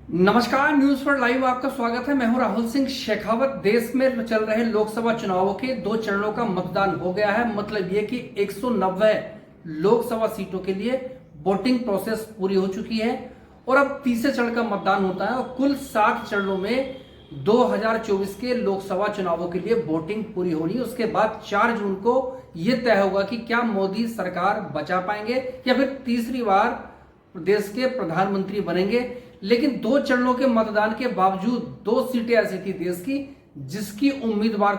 नमस्कार, news for live आपका स्वागत है। मैं हूं राहुल सिंह शेखावत। देश में चल रहे लोकसभा चुनावों के 2 चरणों का मतदान हो गया है। मतलब यह कि 190 लोकसभा सीटों के लिए वोटिंग प्रोसेस पूरी हो चुकी है और अब तीसरे चरण का मतदान होता है और कुल 60 चरणों में 2024 के लोकसभा चुनावों के लिए वोटिंग पूरी होनी है। उसके बाद 4 जून को यह तय होगा कि क्या मोदी सरकार बचा पाएंगे या फिर तीसरी बार देश के प्रधानमंत्री बनेंगे। लेकिन 2 चरणों के मतदान के बावजूद 2 सीटें ऐसी थी देश की जिसकी उम्मीदवारों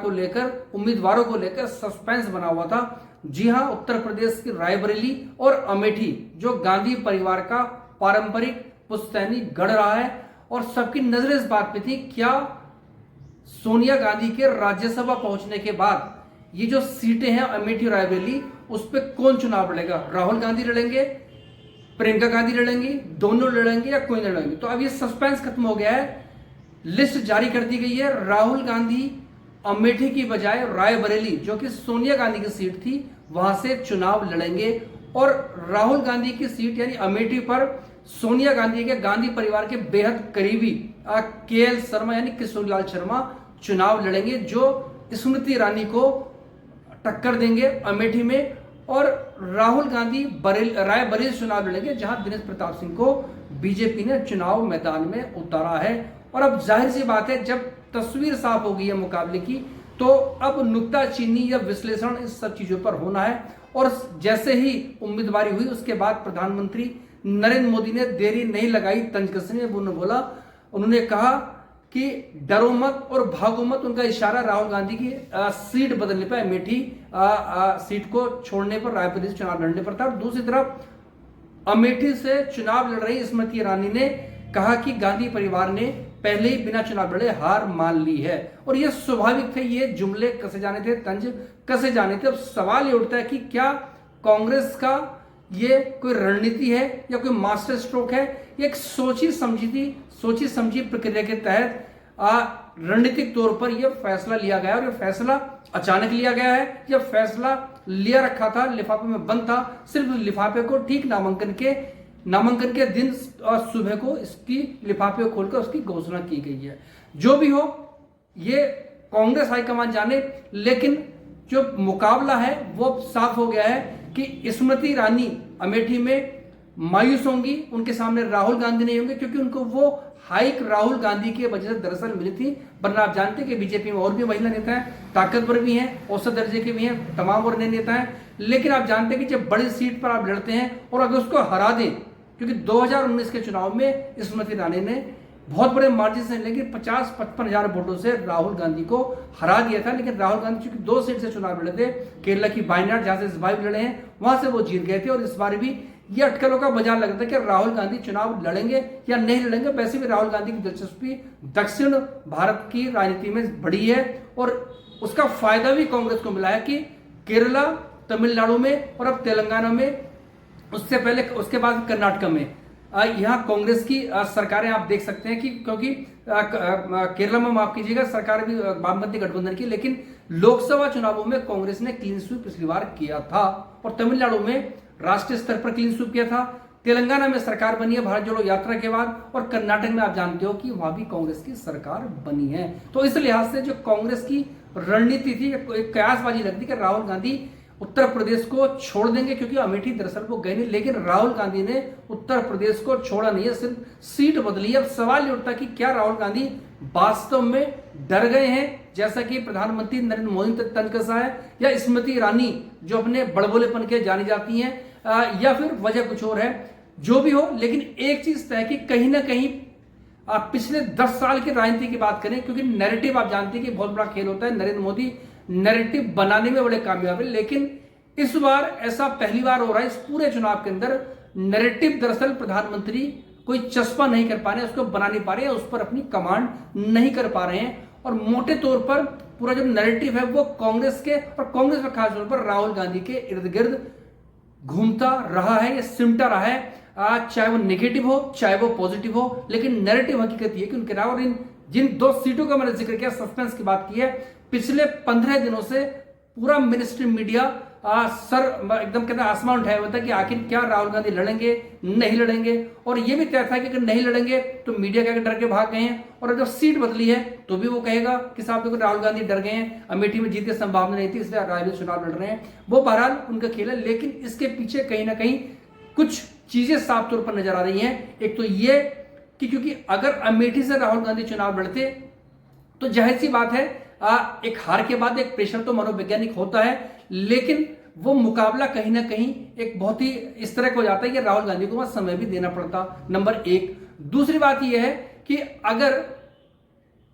को लेकर सस्पेंस बना हुआ था। जी हां, उत्तर प्रदेश की रायबरेली और अमेठी जो गांधी परिवार का पारंपरिक पुश्तैनी गढ़ रहा है और सबकी नजर इस बात पे थी, क्या सोनिया गांधी के राज्यसभा पहुंचने के बाद ये जो सीटें हैं अमेठी और रायबरेली, उस पर कौन चुनाव लड़ेगा? राहुल गांधी लड़ेंगे, प्रियंका गांधी लड़ेंगी, दोनों लड़ेंगे या कोई नहीं लड़ेंगे? तो अब ये सस्पेंस खत्म हो गया है। लिस्ट जारी कर दी गई है। राहुल गांधी अमेठी की बजाय रायबरेली जो कि सोनिया गांधी की सीट थी वहां से चुनाव लड़ेंगे और राहुल गांधी की सीट यानी अमेठी पर सोनिया गांधी के गांधी परिवार के बेहद करीबी केएल शर्मा यानी किशोरीलाल शर्मा चुनाव लड़ेंगे जो स्मृति ईरानी को टक्कर देंगे अमेठी में। और राहुल गांधी रायबरेली चुनाव लड़ेंगे जहां दिनेश प्रताप सिंह को बीजेपी ने चुनाव मैदान में उतारा है। और अब जाहिर सी बात है, जब तस्वीर साफ हो गई है मुकाबले की, तो अब नुक्ताचीनी या विश्लेषण इस सब चीजों पर होना है। और जैसे ही उम्मीदवारी हुई उसके बाद प्रधानमंत्री नरेंद्र मोदी ने देरी नहीं लगाई, तंज कसने उन्होंने कहा कि डरो मत और भागो मत। उनका इशारा राहुल गांधी की सीट बदलने पर, अमेठी सीट को छोड़ने पर, रायबरेली से चुनाव लड़ने पर था। दूसरी तरफ अमेठी से चुनाव लड़ रही स्मृति ईरानी ने कहा कि गांधी परिवार ने पहले ही बिना चुनाव लड़े हार मान ली है। और ये स्वाभाविक थे, ये जुमले कसे जाने थे, तंज कसे जाने थे। अब सवाल ये उठता है कि क्या कांग्रेस का ये कोई रणनीति है या कोई मास्टर स्ट्रोक है? ये एक सोची समझी प्रक्रिया के तहत रणनीतिक तौर पर यह फैसला लिया गया और यह फैसला अचानक लिया गया है। यह फैसला लिया रखा था, लिफाफे में बंद था। सिर्फ लिफाफे को ठीक नामांकन के दिन सुबह को इसकी लिफाफे को खोलकर उसकी घोषणा की गई है। जो भी हो, ये कांग्रेस हाईकमान जाने, लेकिन जो मुकाबला है वो साफ हो गया है कि स्मृति ईरानी अमेठी में मायूस होंगी, उनके सामने राहुल गांधी नहीं होंगे, क्योंकि उनको वो हाइक राहुल गांधी की वजह से दरअसल मिली थी। वरना आप जानते हैं कि बीजेपी में और भी महिला नेता हैं, ताकतवर भी हैं, औसत दर्जे के भी हैं, तमाम और नेता हैं। लेकिन आप जानते हैं कि जब बड़ी सीट पर आप लड़ते हैं और अगर उसको हरा दें, क्योंकि 2019 के चुनाव में स्मृति ईरानी ने बहुत बड़े मार्जिन से, लेकिन 50-55 हजार वोटों से राहुल गांधी को हरा दिया था। लेकिन राहुल गांधी चूंकि 2 सीट से चुनाव लड़े थे, केरला की वायनाड जहां से इस बार लड़े हैं वहां से वो जीत गए थे। और इस बार भी ये अटकलों का बाजार लगता है कि राहुल गांधी चुनाव लड़ेंगे या नहीं लड़ेंगे। वैसे भी राहुल गांधी की दिलचस्पी दक्षिण भारत की राजनीति में बढ़ी है और उसका फायदा भी कांग्रेस को मिला है कि केरला, तमिलनाडु में और अब तेलंगाना में, उससे पहले उसके बाद कर्नाटक में यहाँ कांग्रेस की सरकारें आप देख सकते हैं कि क्योंकि केरला में माफ कीजिएगा सरकार भी वामपंथी गठबंधन की, लेकिन लोकसभा चुनावों में कांग्रेस ने क्लीन स्वीप पिछली बार किया था और तमिलनाडु में राष्ट्रीय स्तर पर क्लीन स्वीप किया था। तेलंगाना में सरकार बनी है भारत जोड़ो यात्रा के बाद और कर्नाटक में आप जानते हो कि वहां भी कांग्रेस की सरकार बनी है। तो इस लिहाज से जो कांग्रेस की रणनीति थी, एक कयासबाजी लगती कि राहुल गांधी उत्तर प्रदेश को छोड़ देंगे, क्योंकि अमेठी दरअसल वो गए नहीं। लेकिन राहुल गांधी ने उत्तर प्रदेश को छोड़ा नहीं है, सिर्फ सीट बदली है। अब सवाल ये उठता कि क्या राहुल गांधी वास्तव में डर गए हैं, जैसा कि प्रधानमंत्री नरेंद्र मोदी ने तंज कसा है, या स्मृति ईरानी जो अपने बड़बोलेपन के जानी जाती हैं, या फिर वजह कुछ और है? जो भी हो, लेकिन एक चीज तय कि कहीं ना कहीं आप पिछले 10 साल की राजनीति की बात करें, क्योंकि नैरेटिव आप जानते हैं कि बहुत बड़ा खेल होता है, नरेंद्र मोदी नैरेटिव बनाने में बड़े कामयाब है। लेकिन इस बार ऐसा पहली बार हो रहा है इस पूरे चुनाव के अंदर, नैरेटिव दरअसल प्रधानमंत्री कोई चस्पा नहीं कर पा रहे हैं, उसको बना नहीं पा रहे हैं, उस पर अपनी कमांड नहीं कर पा रहे हैं। और मोटे तौर पर पूरा जो नैरेटिव है वो कांग्रेस के और कांग्रेस में खास तौर पर राहुल गांधी के इर्द गिर्द घूमता रहा है, या सिमटा रहा है। चाहे वो नेगेटिव हो चाहे वो पॉजिटिव हो, लेकिन नैरेटिव हकीकत ये कि उनके राव और जिन 2 सीटों का मैंने जिक्र किया, सस्पेंस की बात की है, पिछले 15 दिनों से पूरा मिनिस्ट्री मीडिया सर एकदम कहते आसमान उठाया हुआ था कि आखिर क्या राहुल गांधी लड़ेंगे नहीं लड़ेंगे। और ये भी तय था कि अगर नहीं लड़ेंगे तो मीडिया के डर के भाग गए हैं, और जब सीट बदली है तो भी वो कहेगा कि साहब देखो राहुल गांधी डर गए हैं, अमेठी में जीत की संभावना नहीं थी इसलिए रायबरेली चुनाव लड़ रहे हैं। वो बहरहाल उनका खेल है, लेकिन इसके पीछे कहीं ना कहीं कुछ चीजें साफ तौर पर नजर आ रही हैं। एक तो ये कि क्योंकि अगर अमेठी से राहुल गांधी चुनाव लड़ते तो जाहिर सी बात है एक हार के बाद एक प्रेशर तो मनोवैज्ञानिक होता है, लेकिन वो मुकाबला कहीं ना कहीं एक बहुत ही इस तरह का हो जाता है कि राहुल गांधी को वहां समय भी देना पड़ता, नंबर एक। दूसरी बात यह है कि अगर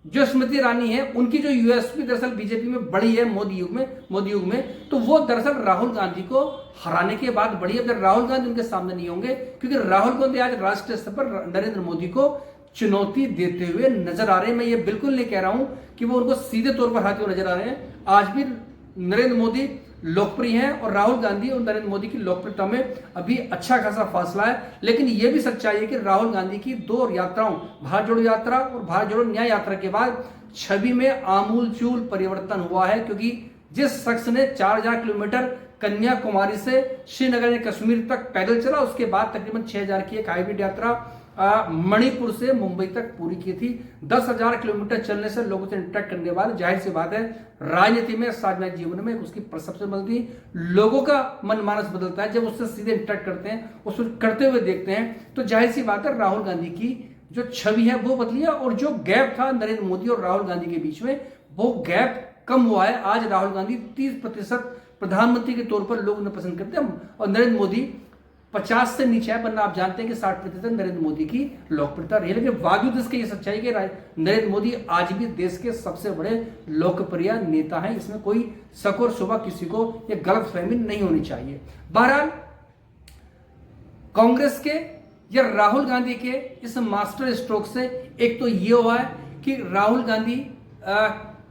जो स्मृति ईरानी है उनकी जो यूएसपी दरअसल बीजेपी में बढ़ी है मोदी युग में, तो वो दरअसल राहुल गांधी को हराने के बाद बढ़ी है। अगर राहुल गांधी उनके सामने नहीं होंगे, क्योंकि राहुल गांधी आज राष्ट्रीय स्तर पर नरेंद्र मोदी को चुनौती देते हुए नजर आ रहे हैं। मैं ये बिल्कुल नहीं कह रहा हूं कि वो उनको सीधे तौर पर हराते हुए नजर आ रहे हैं। आज भी नरेंद्र मोदी लोकप्रिय हैं और राहुल गांधी और नरेंद्र मोदी की लोकप्रियता में अभी अच्छा खासा फासला है। लेकिन यह भी सच्चाई है कि राहुल गांधी की दो यात्राओं, भारत जोड़ो यात्रा और भारत जोड़ो न्याय यात्रा के बाद छवि में आमूलचूल परिवर्तन हुआ है। क्योंकि जिस शख्स ने 4000 किलोमीटर कन्याकुमारी से श्रीनगर कश्मीर तक पैदल चला, उसके बाद तकरीबन 6000 की एक हाईवे यात्रा मणिपुर से मुंबई तक पूरी की थी, 10,000 किलोमीटर चलने से लोगों से इंटरेक्ट करने के बाद जाहिर सी बात है राजनीति में, सार्वजनिक जीवन में उसकी परसेप्शन बदलती, लोगों का मनमानस बदलता है। जब उससे सीधे इंटरेक्ट करते हैं, उसको करते हुए देखते हैं, तो जाहिर सी बात है राहुल गांधी की जो छवि है वो बदली है। और जो गैप था नरेंद्र मोदी और राहुल गांधी के बीच में, वो गैप कम हुआ है। आज राहुल गांधी 30% प्रधानमंत्री के तौर पर लोग उन्हें पसंद करते हैं और नरेंद्र मोदी 50 से नीचे है, वरना आप जानते हैं कि 60% नरेंद्र मोदी की लोकप्रियता रही है। लेकिन बावजूद इसके ये सच्चाई कि नरेंद्र मोदी आज भी देश के सबसे बड़े लोकप्रिय नेता हैं, इसमें कोई शक और शुबा किसी को ये गलतफहमी नहीं होनी चाहिए। बहरहाल कांग्रेस के या राहुल गांधी के इस मास्टर स्ट्रोक से एक तो ये हुआ है कि राहुल गांधी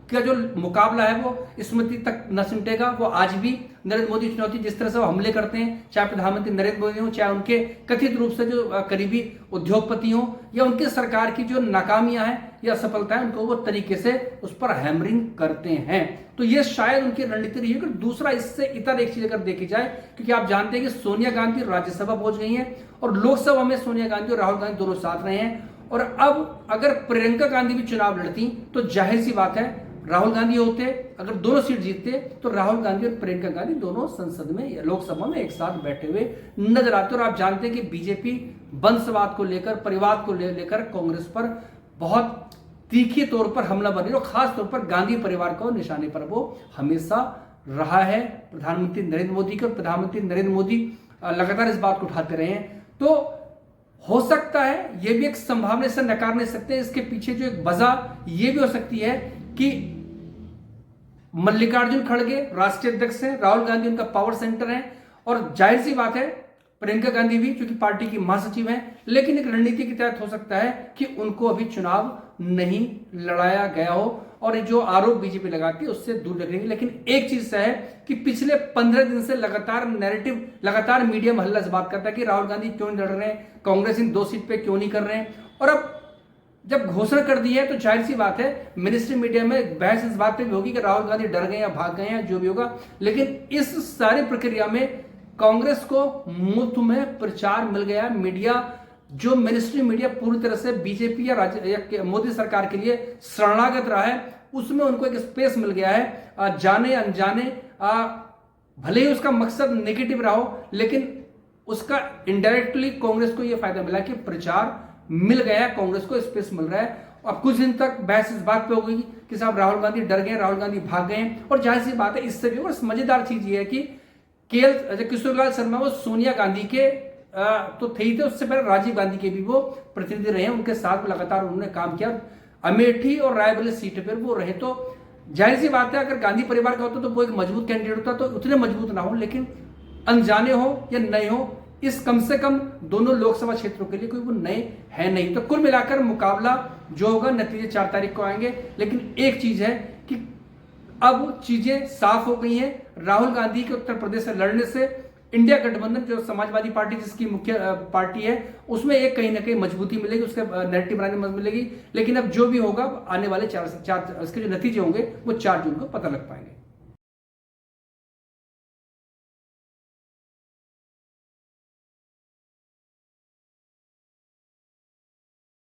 का जो मुकाबला है वो स्मृति तक न सिमटेगा। वो आज भी नरेंद्र मोदी चुनौती जिस तरह से वो हमले करते हैं, चाहे प्रधानमंत्री नरेंद्र मोदी हो, चाहे उनके कथित रूप से जो करीबी उद्योगपति हो, या उनकी सरकार की जो नाकामियां हैं या असफलताएं, उनको वो तरीके से उस पर हैमरिंग करते हैं। तो ये शायद उनकी रणनीति रही है। दूसरा इससे इतर एक चीज अगर देखी जाए, क्योंकि आप जानते हैं कि सोनिया गांधी राज्यसभा पहुंच गई हैं और लोकसभा में सोनिया गांधी और राहुल गांधी दोनों साथ रहे हैं। और अब अगर प्रियंका गांधी भी चुनाव लड़ती तो जाहिर सी बात है राहुल गांधी होते, अगर दोनों सीट जीतते तो राहुल गांधी और प्रियंका गांधी दोनों संसद में या लोकसभा में एक साथ बैठे हुए नजर आते। और आप जानते हैं कि बीजेपी वंशवाद को लेकर, परिवार को लेकर कांग्रेस पर बहुत तीखी तौर पर हमला बन रही है, और खास तौर पर गांधी परिवार को निशाने पर वो हमेशा रहा है। प्रधानमंत्री नरेंद्र मोदी के, प्रधानमंत्री नरेंद्र मोदी लगातार इस बात को उठाते रहे हैं। तो हो सकता है, यह भी एक संभावना से नकार नहीं सकते, इसके पीछे जो एक वजह यह भी हो सकती है कि मल्लिकार्जुन खड़गे राष्ट्रीय अध्यक्ष हैं, राहुल गांधी उनका पावर सेंटर है, और जाहिर सी बात है प्रियंका गांधी भी चूंकि पार्टी की महासचिव हैं, लेकिन एक रणनीति के तहत हो सकता है कि उनको अभी चुनाव नहीं लड़ाया गया हो और जो आरोप बीजेपी लगाती है उससे दूर रखेंगे। लेकिन एक चीज है कि पिछले 15 दिन से लगातार मीडिया में हल्ला से बात करता है कि राहुल गांधी क्यों नहीं लड़ रहे हैं, कांग्रेस इन 2 सीट पे क्यों नहीं कर रहे हैं। और अब जब घोषणा कर दी है तो जाहिर सी बात है मिनिस्ट्री मीडिया में बहस इस बात पे भी होगी कि राहुल गांधी डर गए या भाग गए हैं, जो भी होगा। लेकिन इस सारी प्रक्रिया में कांग्रेस को मुफ्त में प्रचार मिल गया। मीडिया, जो मिनिस्ट्री मीडिया पूरी तरह से बीजेपी या मोदी सरकार के लिए शरणागत रहा है, उसमें उनको एक स्पेस मिल गया है। जाने अनजाने, भले ही उसका मकसद नेगेटिव रहा हो, लेकिन उसका इनडायरेक्टली कांग्रेस को यह फायदा मिला कि प्रचार मिल गया, कांग्रेस को स्पेस मिल रहा है। और कुछ दिन तक बहस इस बात पे हो गई कि साहब राहुल गांधी डर गए, राहुल गांधी भाग गए। और जाहिर सी बात है इससे भी और मजेदार चीज ये है कि किशोरलाल शर्मा वो सोनिया गांधी के तो थे ही थे, उससे पहले राजीव गांधी के भी वो प्रतिनिधि रहे, उनके साथ लगातार उन्होंने काम किया। अमेठी और रायबरेली सीट पर वो रहे, तो जाहिर सी बात है अगर गांधी परिवार का होता तो वो एक मजबूत कैंडिडेट होता, तो उतने मजबूत ना हो, लेकिन अनजाने हो या नए हो, इस कम से कम दोनों लोकसभा क्षेत्रों के लिए कोई वो नए है नहीं। तो कुल मिलाकर मुकाबला जो होगा, नतीजे 4 तारीख को आएंगे। लेकिन एक चीज है कि अब चीजें साफ हो गई हैं। राहुल गांधी के उत्तर प्रदेश से लड़ने से इंडिया गठबंधन, जो समाजवादी पार्टी जिसकी मुख्य पार्टी है, उसमें एक कहीं ना कहीं मजबूती मिलेगी, उसके नैरेटिव बनाने में मिलेगी। लेकिन अब जो भी होगा आने वाले 4 इसके जो नतीजे होंगे वो 4 जून को पता लग पाएंगे।